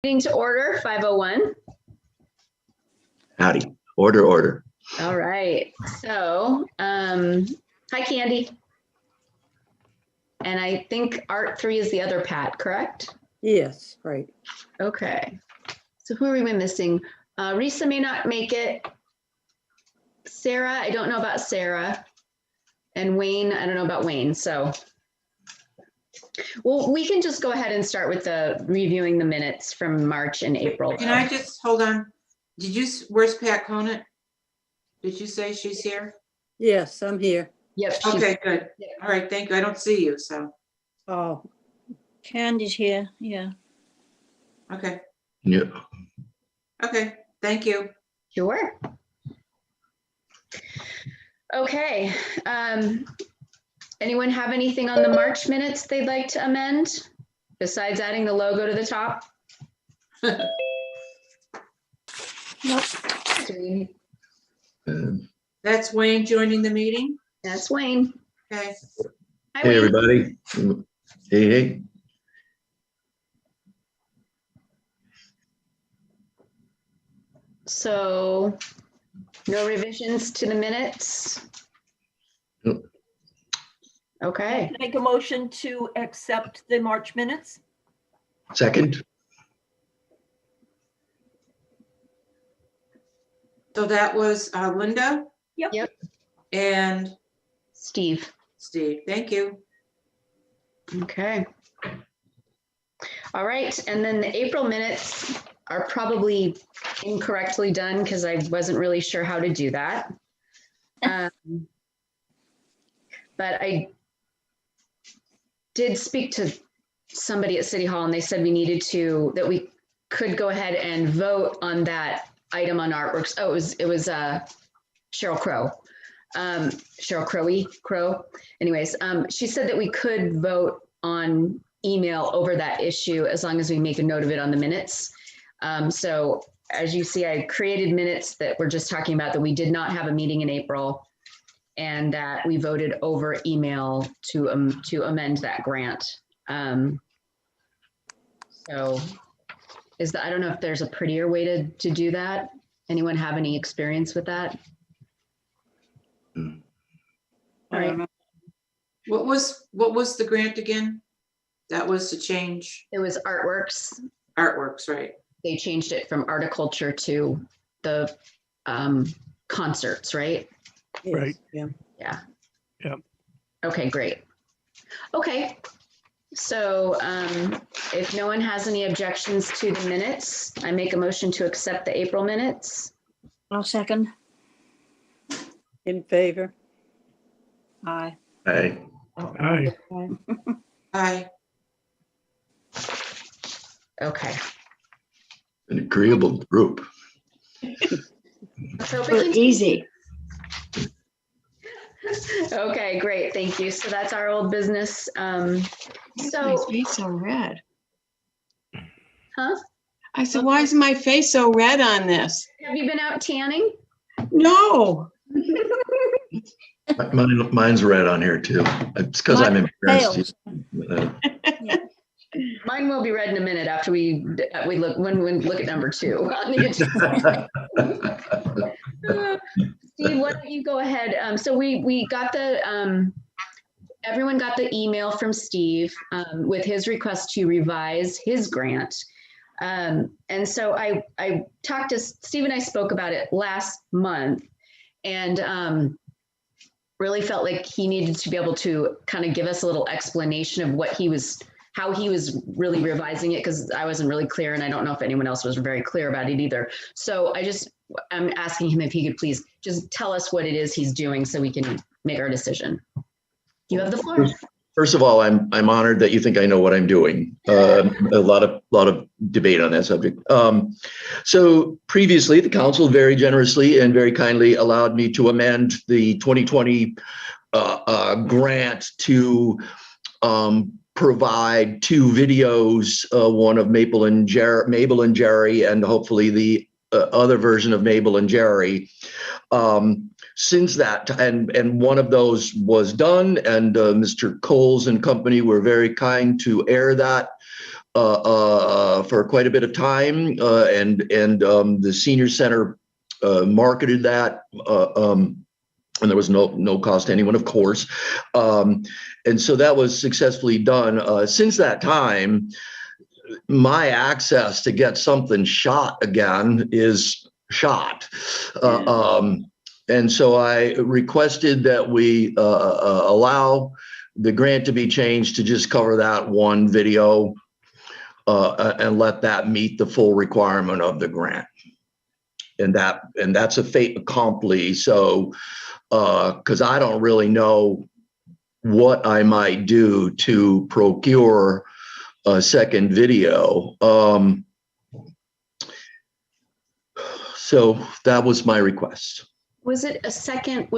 Meeting to order, 5:01. Howdy. Order. All right. So, hi, Candy. And I think Art 3 is the other Pat, correct? Yes, right. Okay. So who are we missing? Risa may not make it. Sarah, I don't know about Sarah. And Wayne, I don't know about Wayne. So, well, we can just go ahead and start with the reviewing the minutes from March and April. Can I just, hold on. Where's Pat Conant? Did you say she's here? Yes, I'm here. Yep. she's- Okay, good. All right, thank you. I don't see you, so, Oh, Candy's here, yeah. okay, Yeah. okay, thank you. Sure. Okay. Anyone have anything on the March minutes they'd like to amend besides adding the logo to the top? Nope. That's Wayne joining the meeting? That's Wayne. Okay, Hi, Hey, Wayne. everybody. Hey. So no revisions to the minutes? Nope. Okay. Make a motion to accept the March minutes? Second. so that was Linda Yep. and Steve. Steve. Thank you. Okay. All right, and then the April minutes are probably incorrectly done because I wasn't really sure how to do that. But I did speak to somebody at City Hall and they said that we could go ahead and vote on that item on artworks. Oh, it was Cheryl Crow. Cheryl Crow. Anyways, she said that we could vote on email over that issue as long as we make a note of it on the minutes. So as you see, I created minutes that we're just talking about that we did not have a meeting in April and that we voted over email to amend that grant. So I don't know if there's a prettier way to do that. Anyone have any experience with that? All right. What was the grant again? That was to change It was Artworks. artworks, right? They changed it from articulture to the concerts, right? yes, Right. Yeah. Yeah. Yep. Okay, great. Okay. So if no one has any objections to the minutes, I make a motion to accept the April minutes. I'll second. In favor. Aye. Hey. Aye. Aye. Okay. An agreeable group. So we can- Easy. Okay, great. Thank you. So that's our old business. My So, face so red. huh? I said, why is my face so red on this? Have you been out tanning? No. Mine's red on here too. It's because I'm embarrassed. Mine will be read in a minute after we look when we look at number 2 on the agenda. Steve, why don't you go ahead? So we got everyone got the email from Steve with his request to revise his grant. And so I talked to Steve and I spoke about it last month and really felt like he needed to be able to kind of give us a little explanation of how he was really revising it, because I wasn't really clear and I don't know if anyone else was very clear about it either. So I'm asking him if he could please just tell us what it is he's doing so we can make our decision. You have the floor. First of all, I'm honored that you think I know what I'm doing. A lot of debate on that subject. So previously, the council very generously and very kindly allowed me to amend the 2020 grant to provide 2 videos, one of Mabel and Jerry, and hopefully the other version of Mabel and Jerry. Since that, and one of those was done, and Mr. Coles and company were very kind to air that for quite a bit of time, and the senior center marketed that, and there was no cost to anyone, of course. And so that was successfully done. Since that time, my access to get something shot again is shot. And so I requested that we allow the grant to be changed to just cover that one video, and let that meet the full requirement of the grant. And that's a fait accompli. So, because I don't really know what I might do to procure a second video. So that was my request. Was there a second,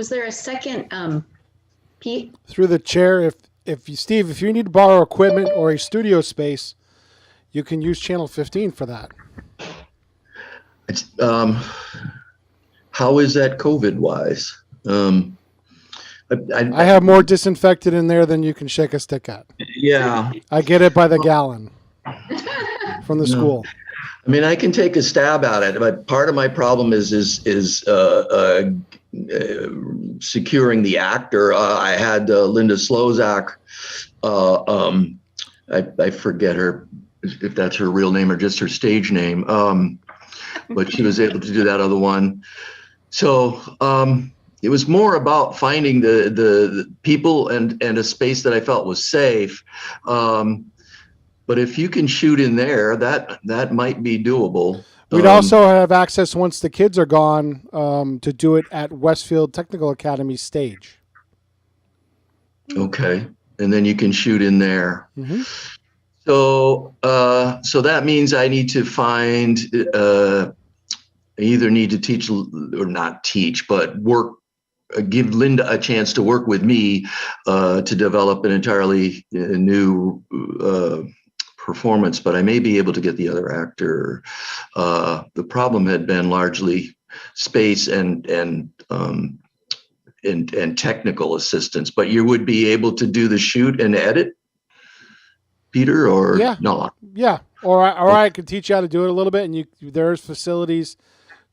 Pete? Through the chair, if you, Steve, if you need to borrow equipment or a studio space, you can use channel 15 for that. It's, how is that COVID wise? I have more disinfectant in there than you can shake a stick at. Yeah. I get it by the gallon from the school. I mean, I can take a stab at it, but part of my problem is securing the actor. I had Linda Slozak. I forget her, if that's her real name or just her stage name. But she was able to do that other one. So it was more about finding the people and a space that I felt was safe. But if you can shoot in there, that might be doable. We'd also have access once the kids are gone to do it at Westfield Technical Academy stage. Okay, and then you can shoot in there. Mm-hmm. So that means I need to find I either need to teach or not teach, but give Linda a chance to work with me to develop an entirely new performance, but I may be able to get the other actor. The problem had been largely space and technical assistance, but you would be able to do the shoot and edit, Peter, or not? Yeah, or I could teach you how to do it a little bit, and there's facilities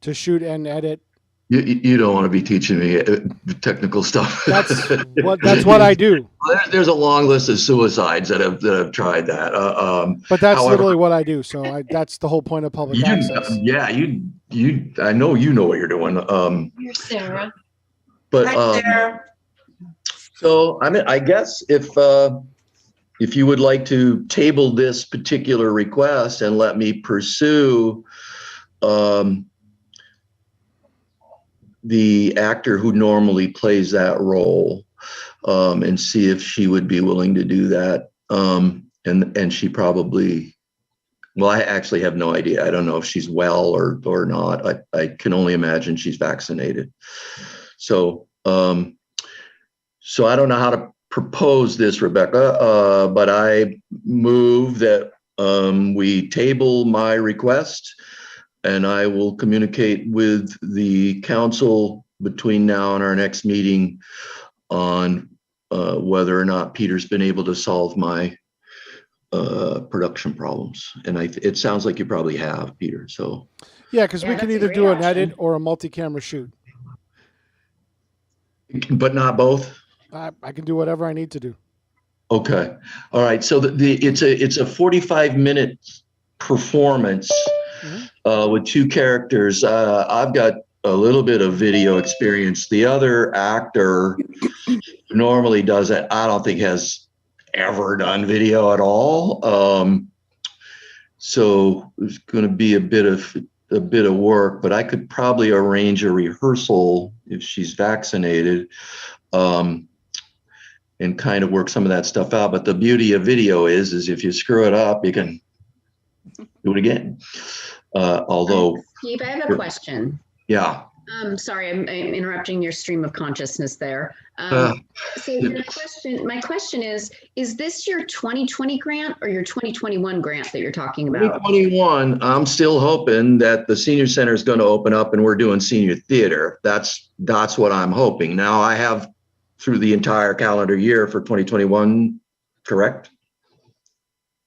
to shoot and edit. You don't want to be teaching me technical stuff. That's what I do. There's a long list of suicides that have tried that. But that's however, literally what I do. So that's the whole point of public access. I know you know what you're doing. Here's Sarah. But Hi, Sarah. so I mean, I guess if you would like to table this particular request and let me pursue the actor who normally plays that role, and see if she would be willing to do that. And she probably, well, I actually have no idea. I don't know if she's well or not. I can only imagine she's vaccinated. So I don't know how to propose this, Rebecca, but I move that we table my request, and I will communicate with the council between now and our next meeting on whether or not Peter's been able to solve my production problems. And it sounds like you probably have, Peter. So Yeah, because we Yeah, can that's a either great do an option. edit or a multi-camera shoot. but not both. I can do whatever I need to do. Okay. All right. So it's a 45-minute performance with two characters. I've got a little bit of video experience. The other actor normally does it. I don't think has ever done video at all. So it's going to be a bit of work, but I could probably arrange a rehearsal if she's vaccinated, and kind of work some of that stuff out. But the beauty of video is if you screw it up, you can do it again. Although, Steve, I have a question. yeah. Sorry, I'm interrupting your stream of consciousness there. So my question is this your 2020 grant or your 2021 grant that you're talking about? 2021, I'm still hoping that the senior center is going to open up and we're doing senior theater. That's what I'm hoping. Now I have through the entire calendar year for 2021, correct?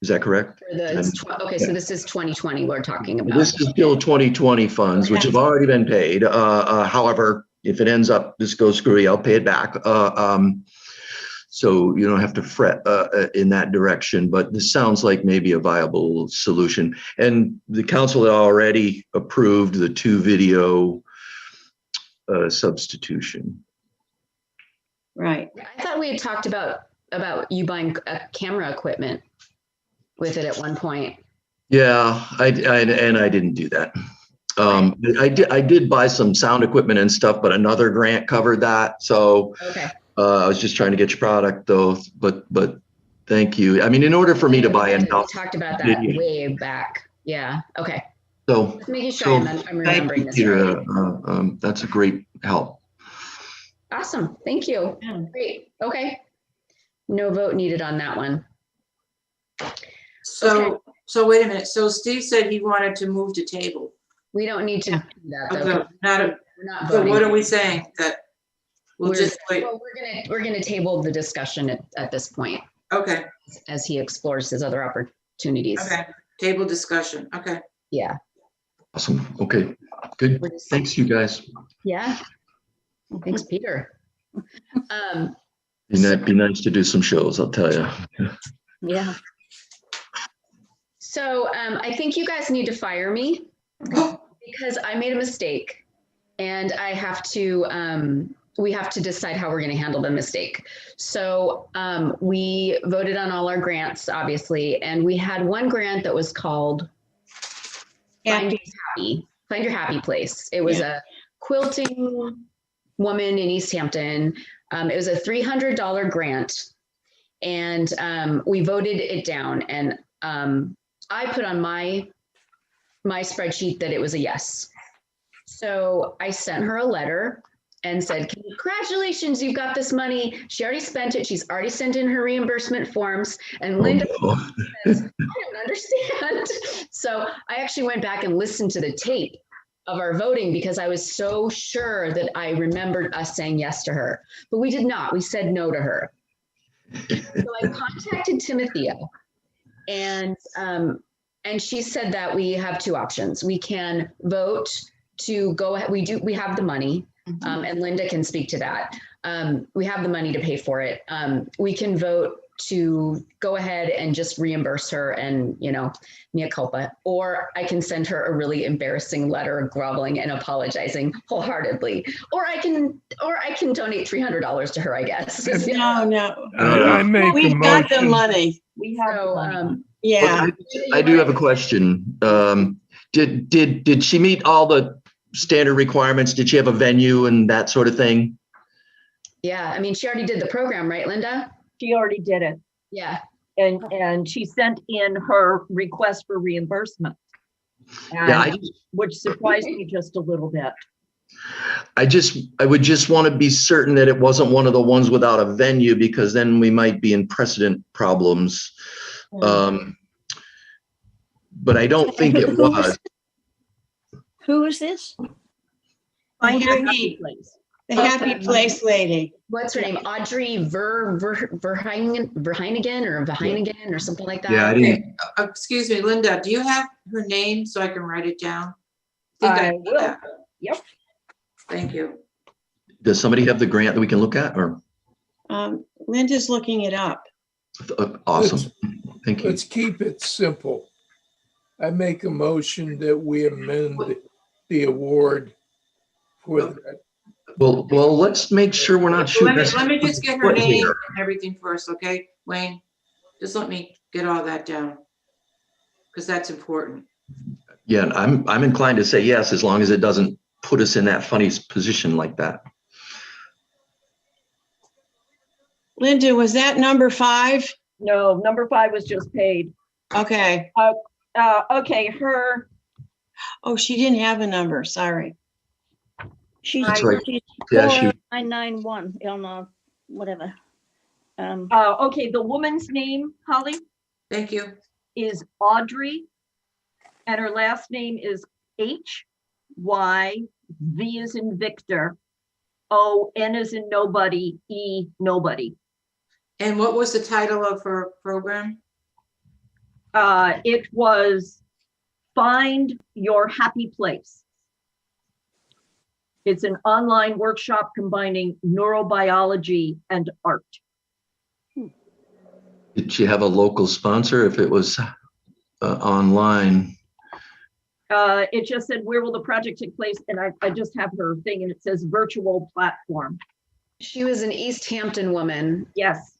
Is that correct? For the, okay, so this is 2020 we're talking about. This is still 2020 funds, which have already been paid. However, if it ends up, this goes screwy, I'll pay it back. So you don't have to fret in that direction, but this sounds like maybe a viable solution. And the council had already approved the 2 video substitution. Right. I thought we had talked about you buying camera equipment with it at one point. Yeah, I didn't do that. I did buy some sound equipment and stuff, but another grant covered that. So Okay. I was just trying to get your product though, but thank you. I mean, in order for me to buy We enough, talked about that video. way back. Yeah. Okay. so Just making sure I'm thank remembering you, this Peter. right. That's a great help. Awesome. Thank you. Yeah. Great. Okay. No vote needed on that one. So wait a minute. So Steve said he wanted to move to table. We don't need to do that though. Okay, not a, We're not so voting. what are we saying? That we'll We're- just wait? well, we're gonna table the discussion at this point Okay, as he explores his other opportunities. okay. Table discussion. Okay. Yeah. Awesome. Okay, good. We're just- Thanks, you guys. Yeah. Thanks, Peter. It'd be nice to do some shows, I'll tell you. Yeah. So I think you guys need to fire me because I made a mistake and I have to, we have to decide how we're going to handle the mistake. So we voted on all our grants, obviously, and we had one grant that was called Find Your Happy Place. It was a quilting woman in East Hampton. It was a $300 grant, and we voted it down. And I put on my spreadsheet that it was a yes. So I sent her a letter and said, congratulations, you've got this money. She already spent it. She's already sent in her reimbursement forms. And Linda says, I don't understand. So I actually went back and listened to the tape of our voting because I was so sure that I remembered us saying yes to her, but we did not. We said no to her. So I contacted Timothea, and she said that we have 2 options. We can vote to go ahead. We have the money, and Linda can speak to that. We have the money to pay for it. We can vote to go ahead and just reimburse her and, mea culpa, or I can send her a really embarrassing letter groveling and apologizing wholeheartedly, or I can donate $300 to her, I guess. No. I make a We've got the motion. money. We have. So, Yeah. I do have a question. Did she meet all the standard requirements? Did she have a venue and that sort of thing? yeah, I mean, she already did the program, right, Linda? She already did it. Yeah. And she sent in her request for reimbursement. Yeah, And- which surprised me just a little bit. I would just want to be certain that it wasn't one of the ones without a venue, because then we might be in precedent problems. But I don't think it was. Who is this? Find your Happy happy, Place. the happy place lady. What's her name? Audrey Verheinigen or Verheinigen or something like that? Yeah, I didn't. Excuse me, Linda, do you have her name so I can write it down? I know will. that. Yep. Thank you. Does somebody have the grant that we can look at, or? Linda's looking it up. Awesome. Thank you. Let's keep it simple. I make a motion that we amend the award for that. Well, let's make sure we're not shooting. Let me just get her foot name here. and everything first, okay, Wayne? Just let me get all that down. Because that's important. Yeah, I'm inclined to say yes, as long as it doesn't put us in that funny position like that. Linda, was that number 5? No, number 5 was just paid. Okay. Okay, her, Oh, she didn't have a number. Sorry. she's, That's right. she's Yeah, she- 4991 on whatever. Okay, the woman's name, Holly, Thank you. is Audrey, and her last name is H-Y, V is in Victor, O-N is in nobody, E, nobody. And what was the title of her program? It was Find Your Happy Place. It's an online workshop combining neurobiology and art. Did she have a local sponsor if it was online? It just said, where will the project take place? And I just have her thing and it says virtual platform. She was an East Hampton woman. Yes.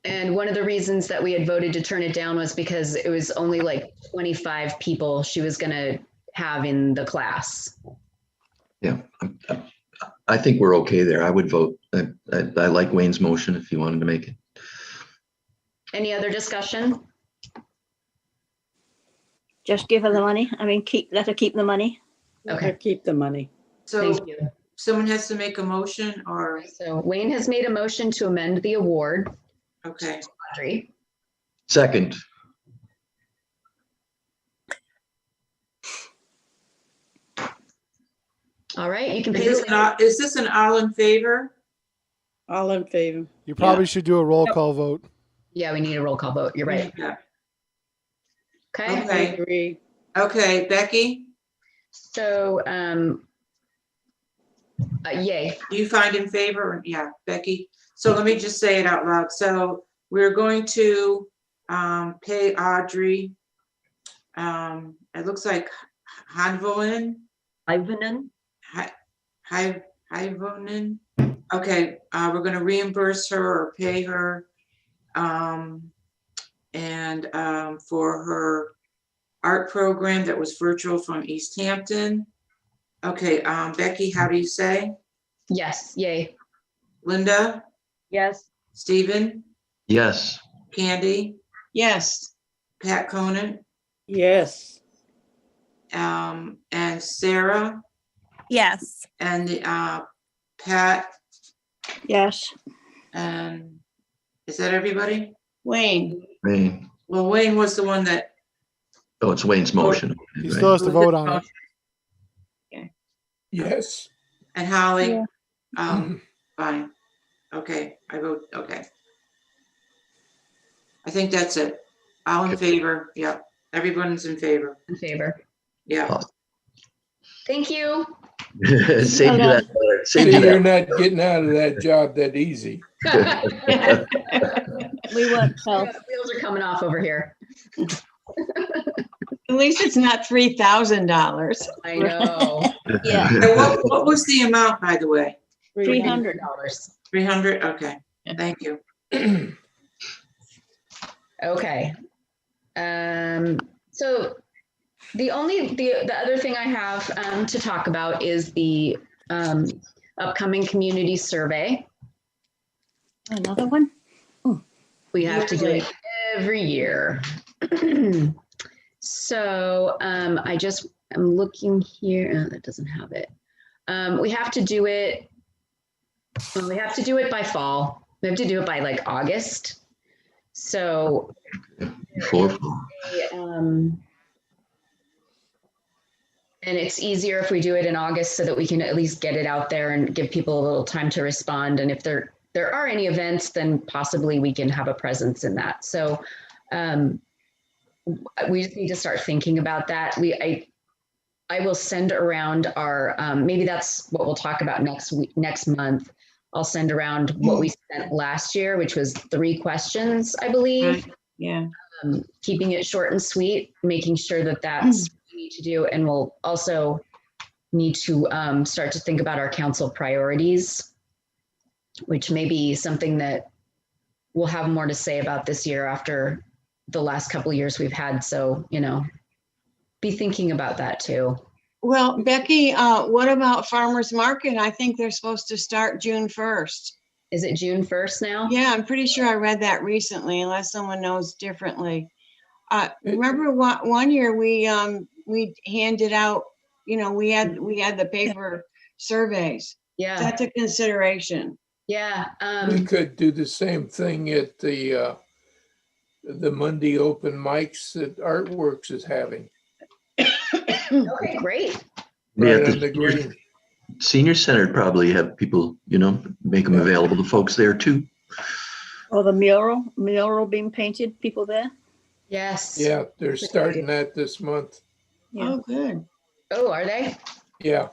And one of the reasons that we had voted to turn it down was because it was only like 25 people she was going to have in the class. Yeah, I think we're okay there. I would vote. I like Wayne's motion if you wanted to make it. Any other discussion? Just give her the money. I mean, let her keep the money. Okay. Keep the money. So Thank you. someone has to make a motion or, So Wayne has made a motion to amend the award. okay. Audrey, Second, all right, you can pay this. Is this an all in favor? All in favor. You probably should do a roll call vote. Yeah, we need a roll call vote. You're right. Yeah. Okay. I Okay. agree. Okay, Becky, So, yay. you find in favor? Yeah, Becky. So let me just say it out loud. So we're going to pay Audrey. It looks like Hanvonen. Ivanen. Hivonen. Okay, we're gonna reimburse her or pay her. And for her art program that was virtual from East Hampton. Okay, Becky, how do you say? Yes, yay. Linda, Yes. Stephen, yes. Candy, Yes. Pat Conan, Yes. and Sarah, Yes. and Pat, Yes. and is that everybody? Wayne. Wayne. Well, Wayne was the one that. Oh, it's Wayne's motion. He right? still has to vote on it. Yes. And Holly, Yeah. fine. Okay, I vote, okay. I think that's it. All in favor, yeah. Everyone's in favor, In favor. yeah. Thank you. Save you that. Save See, you you're that. not getting out of that job that easy. We won't tell. Wheels are coming off over here. At least it's not $3,000. I know. Yeah. And what was the amount, by the way? 300. $300. 300, okay, thank you. Okay. So the other thing I have to talk about is the upcoming community survey. Another one? We have to do it every year. So I'm looking here. Oh, that doesn't have it. We have to do it. Well, we have to do it by fall. We have to do it by like August. So Before. and it's easier if we do it in August so that we can at least get it out there and give people a little time to respond. And if there are any events, then possibly we can have a presence in that. So we just need to start thinking about that. I will send around our, maybe that's what we'll talk about next month. I'll send around what we sent last year, which was 3 questions, I believe. Yeah. Keeping it short and sweet, making sure that that's what we need to do. And we'll also need to start to think about our council priorities, which may be something that we'll have more to say about this year after the last couple of years we've had. So, be thinking about that too. Well, Becky, what about farmer's market? I think they're supposed to start June 1st. Is it June 1st now? Yeah, I'm pretty sure I read that recently, unless someone knows differently. Remember one year we handed out, we had the paper surveys. Yeah. That's a consideration. Yeah. We could do the same thing at the Monday open mics that Artworks is having. Okay, great. Yeah, Right the on the green. Senior Center probably have people, make them available to folks there too. Or the mural being painted, people there? Yes. Yeah, they're starting that this month. Yeah. Oh, good. Oh, are they? Yeah.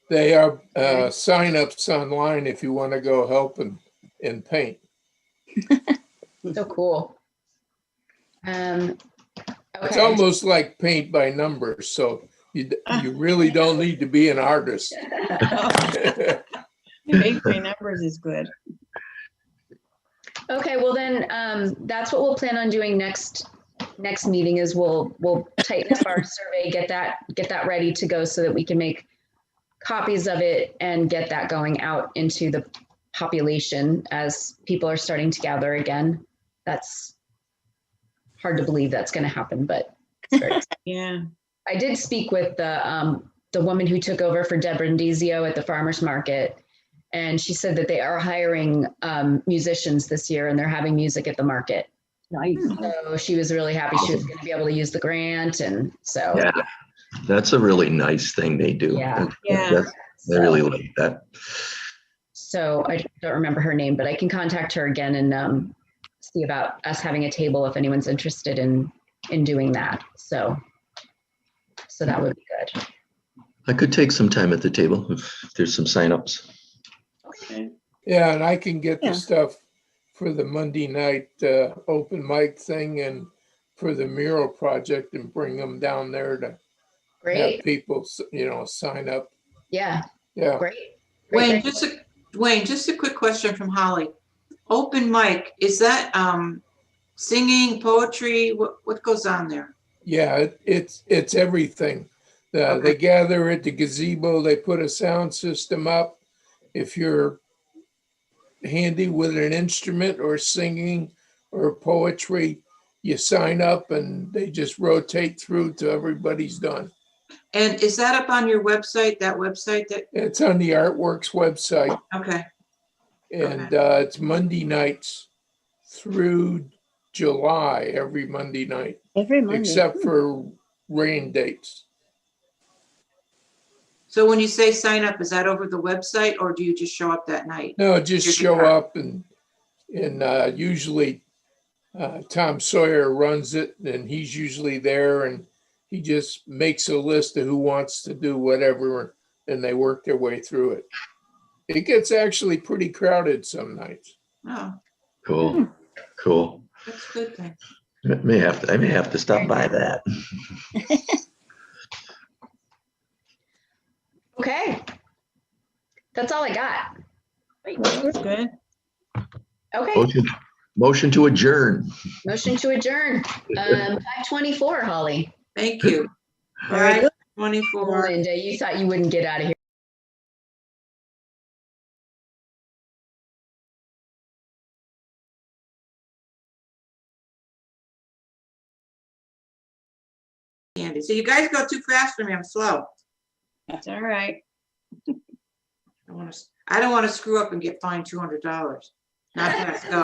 They are signups online if you want to go help and paint. So cool. It's Okay. almost like paint by numbers, so you really don't need to be an artist. Paint by numbers is good. Okay, well then, that's what we'll plan on doing next meeting is we'll tighten up our survey, get that ready to go so that we can make copies of it and get that going out into the population as people are starting to gather again. That's hard to believe that's going to happen, but it's very exciting. Yeah. I did speak with the woman who took over for Deborah Indizio at the farmer's market, and she said that they are hiring musicians this year and they're having music at the market. Nice. So she was really happy she was going to be able to use the grant, and so Yeah, that's a really nice thing they do. Yeah. Yeah. I really like that. So I don't remember her name, but I can contact her again and see about us having a table if anyone's interested in doing that. So that would be good. I could take some time at the table if there's some signups. Yeah, and I can get Yeah. the stuff for the Monday night open mic thing and for the mural project and bring them down there to have Great. people, sign up. Yeah. Yeah. Great. Wayne, just a quick question from Holly. Open mic, is that singing, poetry? What goes on there? Yeah, it's everything. They gather at the gazebo, they put a sound system up. If you're handy with an instrument or singing or poetry, you sign up and they just rotate through till everybody's done. And is that up on your website, that website that, It's on the Artworks website, okay, and it's Monday nights through July, every Monday night, Every Monday. except for rain dates. so when you say sign up, is that over the website or do you just show up that night? No, just Your show guitar. up and usually Tom Sawyer runs it and he's usually there and he just makes a list of who wants to do whatever and they work their way through it. It gets actually pretty crowded some nights. Oh, Cool, cool. that's a good thing. I may have to stop by that. Okay. That's all I got. That's good. Okay. Motion to adjourn. Motion to adjourn. 5:24, Holly. Thank you. Very good. 5:24. Linda, you thought you wouldn't get out of here. Andy, so you guys go too fast for me, I'm slow. That's all right. I don't want to screw up and get fined $200. Not fast, go.